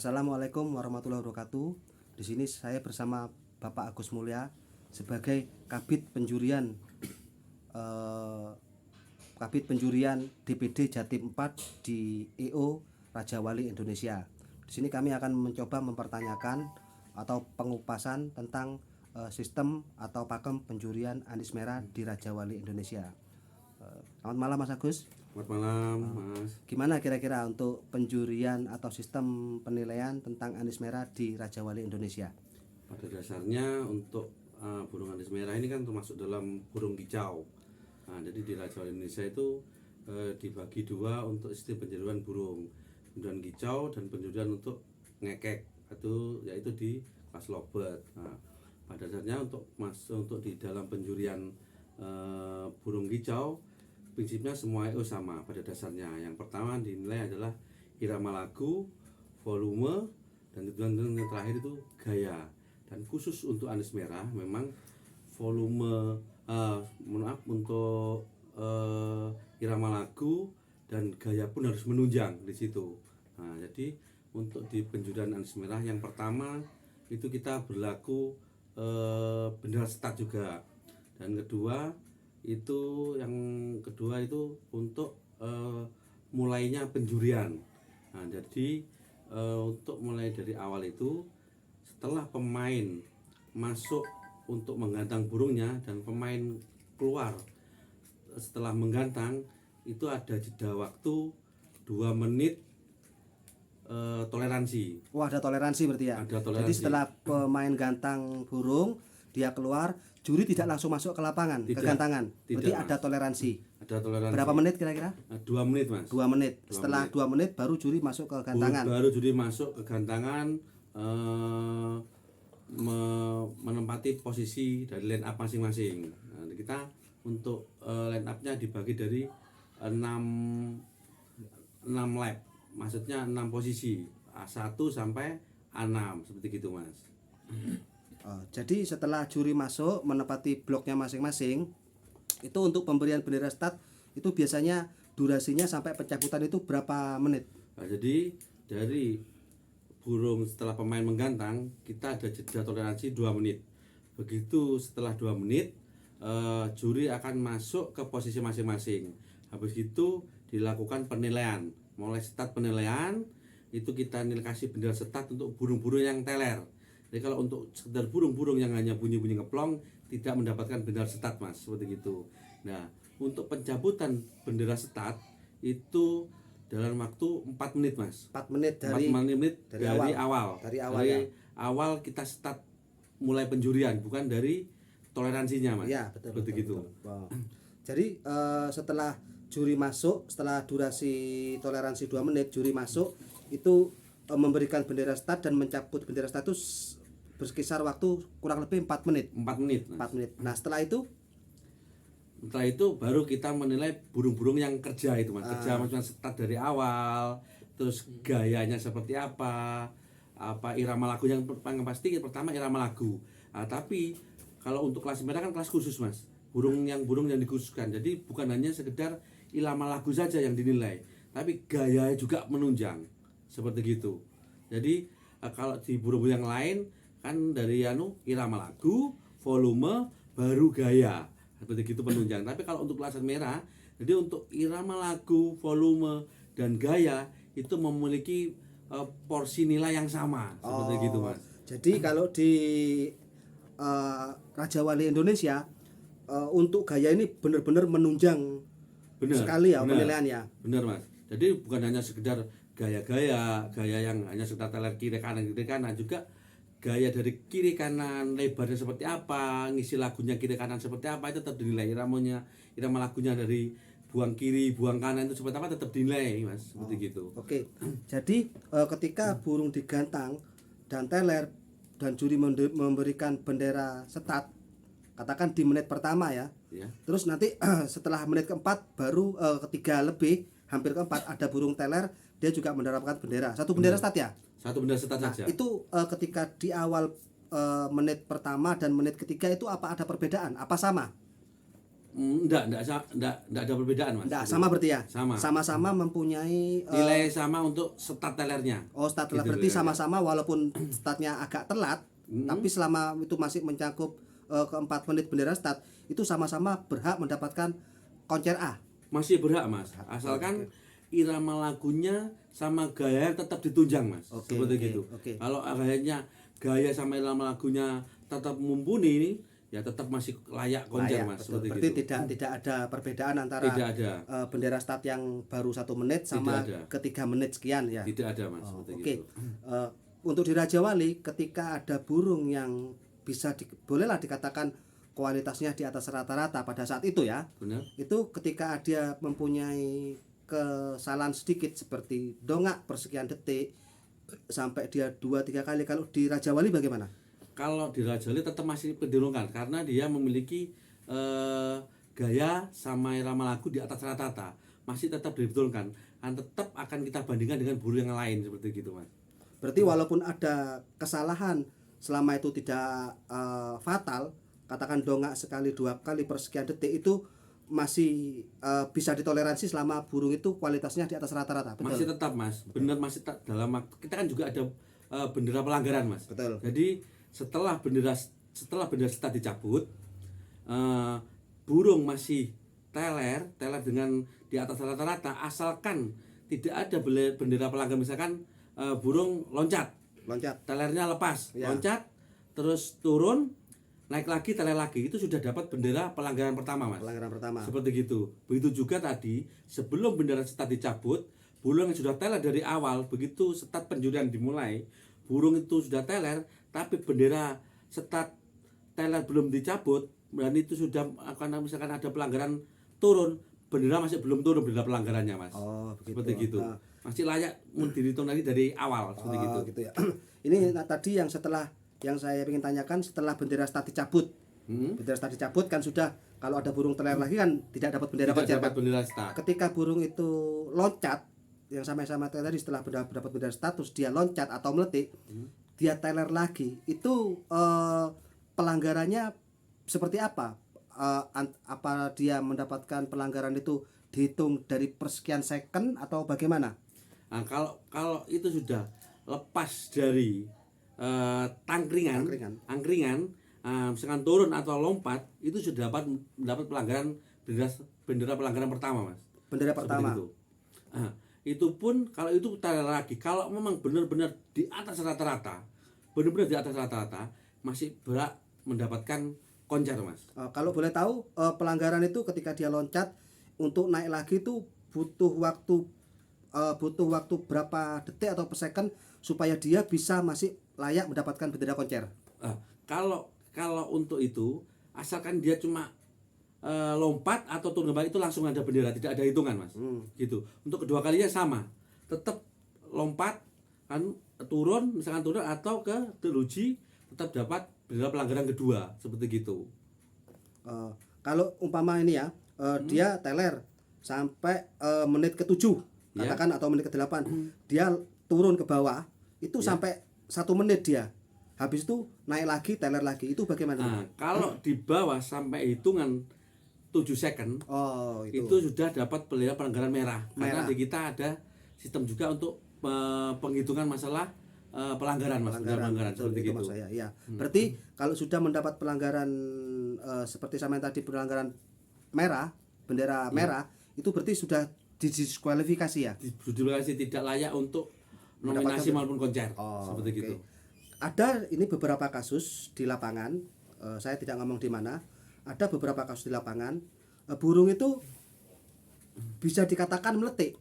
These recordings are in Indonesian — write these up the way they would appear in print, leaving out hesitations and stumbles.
Assalamualaikum warahmatullahi wabarakatuh. Di sini saya bersama Bapak Agus Mulya sebagai Kabid Penjurian DPD Jatim 4 di EO Raja Wali Indonesia. Di sini kami akan mencoba mempertanyakan atau pengupasan tentang sistem atau pakem penjurian anis merah di Raja Wali Indonesia. Selamat malam Mas Agus. Selamat malam, Mas. Gimana kira-kira untuk penjurian atau sistem penilaian tentang anis merah di Raja Wali Indonesia? Pada dasarnya untuk burung anis merah ini kan termasuk dalam burung kicau. Nah, jadi di Raja Wali Indonesia itu dibagi dua untuk sistem penjurian burung, penjurian kicau dan penjurian untuk ngekek, yaitu di kelas lobet. Nah, pada dasarnya untuk di dalam penjurian burung kicau, prinsipnya semua EO sama pada dasarnya. Yang pertama dinilai adalah irama lagu, volume, dan yang terakhir itu gaya. Dan khusus untuk anis merah memang volume untuk irama lagu dan gaya pun harus menunjang di situ. Nah, jadi untuk di penjurian anis merah yang pertama itu kita berlaku bendera stat juga. Dan yang kedua itu untuk mulainya penjurian. Nah, jadi untuk mulai dari awal itu setelah pemain masuk untuk menggantang burungnya dan pemain keluar setelah menggantang itu ada jeda waktu 2 menit toleransi. Wah, ada toleransi berarti ya? Ada toleransi. Jadi setelah pemain gantang burung dia keluar, juri tidak langsung masuk ke lapangan, ke gantangan. Berarti ada toleransi. Ada toleransi. Berapa menit kira-kira? 2 menit, Mas. 2 menit. Setelah 2 menit baru juri masuk ke gantangan. Baru juri masuk ke gantangan, menempati posisi dari line up masing-masing. Nah, kita untuk line up-nya dibagi dari 6 lap. Maksudnya 6 posisi, A1 sampai A6 seperti gitu, Mas. Jadi setelah juri masuk menempati bloknya masing-masing, itu untuk pemberian bendera start itu biasanya durasinya sampai pencabutan itu berapa menit? Nah, jadi dari burung setelah pemain menggantang kita ada jeda toleransi 2 menit. Begitu setelah 2 menit juri akan masuk ke posisi masing-masing. Habis itu dilakukan penilaian. Mulai start penilaian itu kita kasih bendera start untuk burung-burung yang teler. Jadi kalau untuk sekedar burung-burung yang hanya bunyi-bunyi ngeplong tidak mendapatkan bendera start, Mas, seperti itu. Nah, untuk pencabutan bendera start itu dalam waktu 4 menit, Mas. 4 menit dari awal. Dari awal kita start mulai penjurian, bukan dari toleransinya, Mas. Ya, betul. Begitu. Wow. Jadi setelah juri masuk, setelah durasi toleransi 2 menit juri masuk itu memberikan bendera start dan mencabut bendera start itu berkisar waktu kurang lebih 4 menit. 4 menit. Mas. 4 menit. Nah, setelah itu baru kita menilai burung-burung yang kerja itu, Mas. Kerja maksudnya start dari awal, terus gayanya seperti apa irama lagu yang pasti pertama irama lagu. Nah, tapi kalau untuk kelas merah kan kelas khusus, Mas. Burung yang dikhususkan. Jadi bukan hanya sekedar irama lagu saja yang dinilai, tapi gaya juga menunjang. Seperti gitu. Jadi kalau di burung-burung yang lain kan dari irama lagu, volume, baru gaya. Seperti gitu penunjang. Tapi kalau untuk kelas merah, jadi untuk irama lagu, volume, dan gaya itu memiliki porsi nilai yang sama. Seperti gitu, Mas. Jadi kalau di Raja Wali Indonesia untuk gaya ini benar-benar menunjang sekali ya penilaiannya. Benar, Mas. Jadi bukan hanya sekedar gaya yang hanya sekedar teler kiri kanan juga gaya dari kiri kanan, lebarnya seperti apa, ngisi lagunya kiri kanan seperti apa, itu tetap dinilai. Irama lagunya dari buang kiri buang kanan itu seperti apa tetap dinilai, Mas. Seperti gitu. Oke. Jadi ketika burung digantang dan teler dan juri memberikan bendera start, katakan di menit pertama ya. Terus nanti setelah menit keempat baru ketiga lebih hampir keempat ada burung teler, dia juga mendapatkan bendera. Satu bendera start ya? Satu bendera start saja. Itu ketika di awal menit pertama dan menit ketiga itu apa ada perbedaan? Apa sama? Enggak ada perbedaan mas. Enggak, sama berarti ya? Sama. Sama-sama mempunyai Nilai sama untuk stat telernya. Oh, stat teler Gitu berarti ya. sama-sama walaupun statnya agak telat, tapi selama itu masih mencakup ke 4 menit bendera stat, itu sama-sama berhak mendapatkan koncer A. Masih berhak mas, asalkan irama lagunya sama gaya tetap ditunjang mas. Oke, Seperti oke, gitu. oke. Kalau gaya sama irama lagunya tetap mumpuni, ya tetap masih layak konser Layak, mas. betul. Seperti Berarti gitu. tidak ada perbedaan antara Tidak ada. bendera stat yang baru 1 menit sama Tidak ada. ke 3 menit sekian ya. Tidak ada mas. Seperti Oke. gitu. Untuk di Raja Wali ketika ada burung yang bisa bolehlah dikatakan kualitasnya di atas rata-rata pada saat itu ya. Benar. Itu ketika dia mempunyai kesalahan sedikit seperti dongak persekian detik sampai dia 2-3 kali. Kalau di Raja Wali bagaimana? Kalau di Raja Wali tetap masih diperhitungkan karena dia memiliki gaya sama irama lagu di atas rata-rata, masih tetap diperhitungkan, dan tetap akan kita bandingkan dengan burung yang lain seperti gitu mas. Berarti walaupun ada kesalahan selama itu tidak fatal, katakan dongak sekali 2 kali per sekian detik, itu masih bisa ditoleransi selama burung itu kualitasnya di atas rata-rata. Betul? Masih tetap mas, benar masih dalam kita kan juga ada bendera pelanggaran mas. Betul. Jadi setelah bendera stat dicabut, burung masih teler dengan di atas rata-rata, asalkan tidak ada bendera pelanggaran. Misalkan burung loncat, telernya lepas, Ya. loncat terus turun, naik lagi, teler lagi, itu sudah dapat bendera pelanggaran pertama mas. Pelanggaran pertama. Seperti gitu. Begitu juga tadi sebelum bendera stat dicabut, burung yang sudah teler dari awal, begitu stat penjurian dimulai, burung itu sudah teler tapi bendera stat teler belum dicabut, dan itu sudah akan misalkan ada pelanggaran turun, bendera masih belum turun bendera pelanggarannya mas. Oh, begitu. Seperti gitu. Nah. Masih layak dihitung lagi dari awal seperti gitu. Gitu ya. Ini tadi yang saya ingin tanyakan setelah bendera stat dicabut. Bendera stat dicabut kan sudah, kalau ada burung teler lagi kan tidak dapat bendera Tidak koncer. dapat bendera stat. Ketika burung itu loncat, yang sama-sama tadi setelah dapat bendera status dia loncat atau meletik, dia teler lagi, itu pelanggarannya seperti apa? Apa dia mendapatkan pelanggaran itu dihitung dari persekian second atau bagaimana? Nah, kalau itu sudah lepas dari angkringan, misalkan turun atau lompat, itu sudah mendapat pelanggaran bendera pelanggaran pertama mas. Bendera Seperti pertama. itu. Nah, itu pun kalau itu teler lagi, kalau memang benar-benar di atas rata-rata, masih berhak mendapatkan koncer mas. Kalau boleh tahu pelanggaran itu ketika dia loncat untuk naik lagi itu butuh waktu berapa detik atau per second supaya dia bisa masih layak mendapatkan bendera koncer? Kalau untuk itu, asalkan dia cuma lompat atau turun kembali, itu langsung ada bendera, tidak ada hitungan mas. Gitu. Untuk kedua kalinya sama, tetap lompat kan, misalkan turun atau ke teruji, tetap dapat bendera pelanggaran kedua seperti gitu. Kalau umpama ini ya, dia teler sampai menit ke-7 katakan atau menit ke-8, dia turun ke bawah itu sampai 1 menit dia, habis itu naik lagi, teler lagi, itu bagaimana? Nah, kalau di bawah sampai hitungan 7 second, itu sudah dapat bendera pelanggaran merah. Karena di kita ada sistem juga untuk penghitungan masalah pelanggaran mas, pelanggaran seperti itu. Ya. Berarti kalau sudah mendapat pelanggaran seperti sama yang tadi, pelanggaran merah, bendera merah, itu berarti sudah didiskualifikasi ya? Didiskualifikasi, tidak layak untuk nominasi maupun konser. Seperti gitu. Ada ini beberapa kasus di lapangan, saya tidak ngomong di mana, ada beberapa kasus di lapangan, burung itu bisa dikatakan meletik.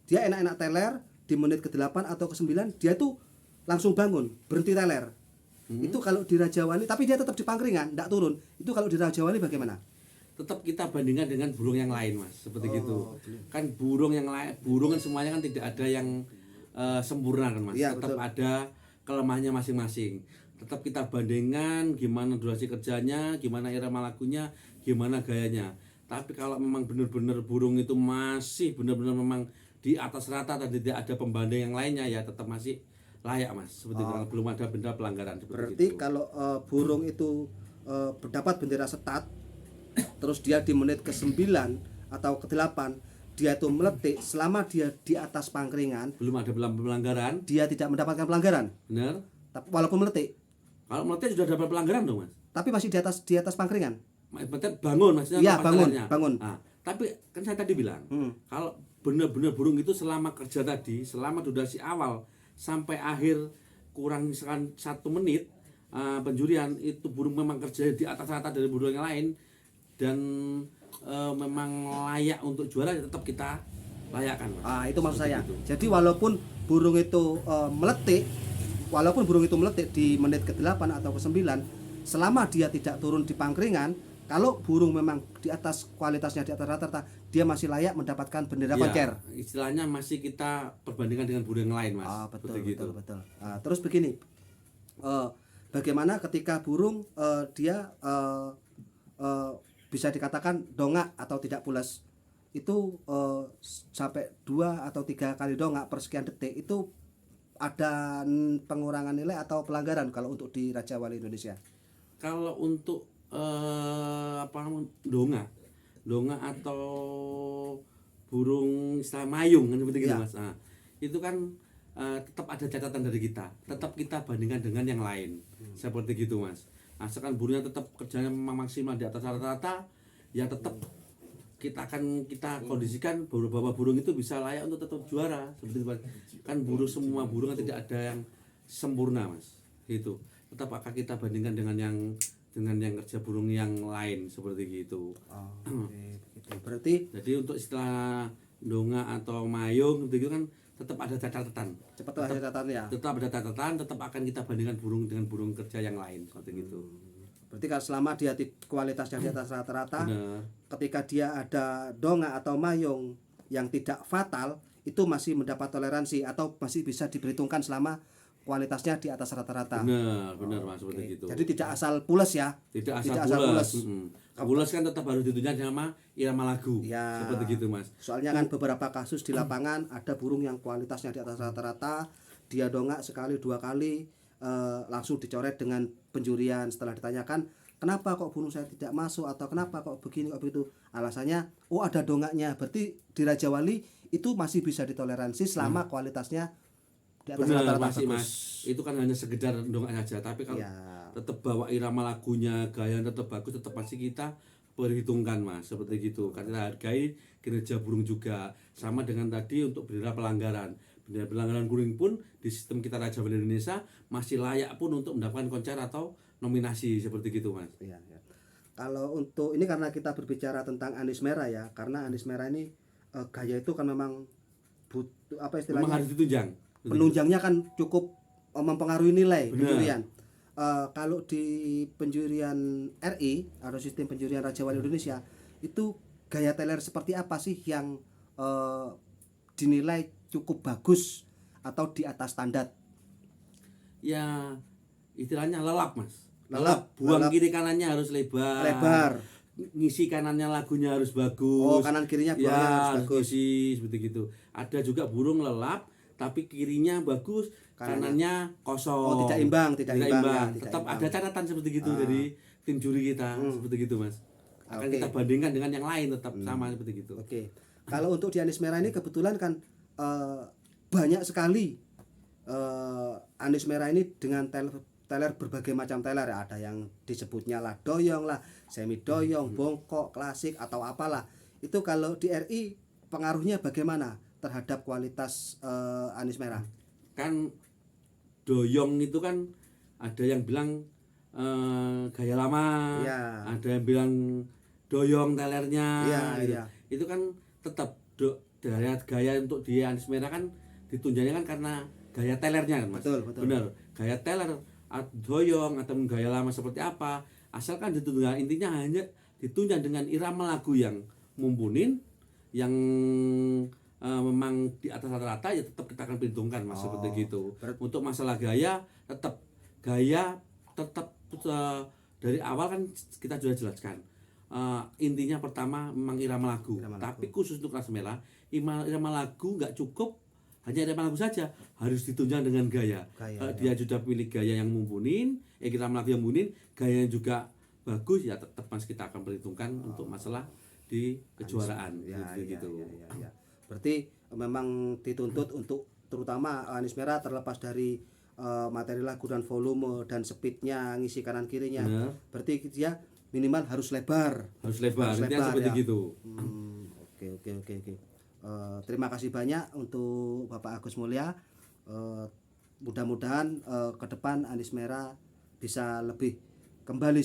Dia enak-enak teler di menit ke-8 atau ke-9, dia tuh langsung bangun, berhenti teler. Itu kalau di Raja Wali, tapi dia tetap di pangkringan, tidak turun. Itu kalau di Raja Wali bagaimana? Tetap kita bandingkan dengan burung yang lain mas, seperti gitu. Kan burung yang lain, burung kan semuanya kan tidak ada yang sempurna kan mas. Ya, tetap betul. ada kelemahannya masing-masing. Tetap kita bandingkan gimana durasi kerjanya, gimana irama lagunya, gimana gayanya. Tapi kalau memang benar-benar burung itu masih benar-benar memang di atas rata dan tidak ada pembanding yang lainnya, ya tetap masih layak mas. Seperti itu, belum ada bendera pelanggaran. Berarti itu. Kalau burung itu dapat bendera setat terus dia di menit ke-9 atau ke-8 dia itu meletik, selama dia di atas pangkringan belum ada pelanggaran, dia tidak mendapatkan pelanggaran. benar. Tapi walaupun meletik, Kalau meletik sudah dapat pelanggaran dong, Mas. tapi masih di atas pangkringan. Meletik bangun maksudnya. Iya, lepas bangun, telernya. bangun. Nah, tapi kan saya tadi bilang, kalau benar-benar burung itu selama kerja tadi, selama durasi awal sampai akhir kurang misalkan 1 menit penjurian, itu burung memang kerja di atas rata dari burung yang lain dan memang layak untuk juara, tetap kita layakkan, Mas. Itu maksud saya. Gitu. Jadi walaupun burung itu meletik di menit ke-8 atau ke-9, selama dia tidak turun di pangkringan, kalau burung memang di atas kualitasnya di atas rata-rata, dia masih layak mendapatkan bendera koncer. Istilahnya masih kita perbandingkan dengan burung yang lain, Mas. Betul. Terus begini, bagaimana ketika burung dia bisa dikatakan dongak atau tidak pulas, itu sampai 2 atau 3 kali dongak per sekian detik, itu ada pengurangan nilai atau pelanggaran kalau untuk di Raja Wali Indonesia? Kalau untuk dongak atau burung istilah mayung kan seperti gitu, Ya. Mas. Nah, itu kan tetap ada catatan dari kita, tetap kita bandingkan dengan yang lain, seperti gitu, Mas. Asalkan burungnya tetap kerjanya maksimal di atas rata-rata, ya tetap kita kondisikan bahwa burung itu bisa layak untuk tetap juara, seperti itu, Mas. Kan semua burung kan tidak ada yang sempurna, Mas. Gitu. Tetap akan kita bandingkan dengan yang kerja burung yang lain, seperti gitu. Begitu. Berarti Jadi untuk istilah donga atau mayung gitu kan tetap ada catatan. cepat ada catatan ya. Tetap ada catatan, tetap akan kita bandingkan burung dengan burung kerja yang lain, seperti gitu. Berarti kalau selama dia kualitasnya di atas rata-rata, Benar. ketika dia ada donga atau mayung yang tidak fatal, itu masih mendapat toleransi atau masih bisa diperhitungkan selama kualitasnya di atas rata-rata. Benar Mas, seperti gitu. Jadi tidak asal pules ya. Tidak asal pules. Pules kan tetap harus ditunjang sama irama lagu. Ya. Seperti gitu, Mas. Soalnya kan beberapa kasus di lapangan ada burung yang kualitasnya di atas rata-rata, dia dongak sekali 2 kali langsung dicoret dengan penjurian. Setelah ditanyakan kenapa kok burung saya tidak masuk atau kenapa kok begini kok begitu, alasannya ada dongaknya. Berarti di Raja Wali itu masih bisa ditoleransi selama kualitasnya di atas Benar, rata-rata masih, bagus. Mas. Itu kan hanya sekedar dongak saja, tapi kalau tetap bawa irama lagunya, gaya tetap bagus, tetap pasti kita perhitungkan, Mas, seperti gitu. Karena kita hargai kinerja burung juga. Sama dengan tadi untuk bendera pelanggaran. Bendera pelanggaran burung pun di sistem kita Raja Wali Indonesia masih layak pun untuk mendapatkan konser atau nominasi, seperti gitu, Mas. Iya. Kalau untuk ini karena kita berbicara tentang anis merah ya, karena anis merah ini gaya itu kan memang butuh apa istilahnya? Memang harus ditunjang. Penunjangnya kan cukup mempengaruhi nilai Benar. penjurian. Kalau di penjurian RI atau sistem penjurian Raja Wali Indonesia itu gaya teler seperti apa sih yang dinilai cukup bagus atau di atas standar? Ya istilahnya lelap, Mas. Lelap. Buang kiri kanannya harus lebar. Ngisi kanannya lagunya harus bagus. Kanan kirinya buangnya harus bagus. Ngisi seperti gitu. Ada juga burung lelap tapi kirinya bagus, kanannya kosong. Tidak imbang. Tetap ada catatan seperti gitu dari tim juri kita, seperti gitu, Mas. Akan kita bandingkan dengan yang lain, tetap sama seperti gitu. Oke. Kalau untuk di anis merah ini kebetulan kan banyak sekali anis merah ini dengan teler berbagai macam teler ya. Ada yang disebutnya lah doyong lah, semi doyong, bongkok, klasik atau apalah. Itu kalau di RI pengaruhnya bagaimana terhadap kualitas anis merah? Kan doyong itu kan ada yang bilang gaya lama, ada yang bilang doyong telernya, gitu. Itu kan tetap gaya untuk di anis merah kan ditunjangnya kan karena gaya telernya kan, Mas. Betul. Benar, gaya teler doyong atau gaya lama seperti apa, asalkan ditunjang, intinya hanya ditunjang dengan irama lagu yang mumpunin, yang memang di atas rata-rata, ya tetap kita akan perhitungkan, Mas, seperti gitu. Untuk masalah gaya tetap dari awal kan kita sudah jelaskan. Intinya pertama memang irama lagu. Tapi khusus untuk kelas merah, irama lagu nggak cukup hanya irama lagu saja, harus ditunjang dengan gaya. Dia sudah pilih gaya yang mumpunin, irama lagu yang mumpunin, gayanya juga bagus ya tetap Mas kita akan perhitungkan untuk masalah di kejuaraan gitu. Ya. Berarti memang dituntut untuk terutama Anies Merah terlepas dari materi lagu dan volume dan speednya ngisi kanan kirinya. Bener. Berarti dia minimal harus lebar. Intinya seperti ya. gitu. Oke. Terima kasih banyak untuk Bapak Agus Mulya. Mudah-mudahan ke depan Anies Merah bisa lebih kembali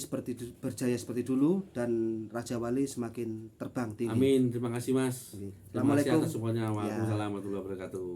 berjaya seperti dulu dan Raja Wali semakin terbang tinggi. Amin, terima kasih Mas. Oke. Terima kasih Assalamualaikum. atas semuanya. Ya. Waalaikumsalam warahmatullahi wabarakatuh.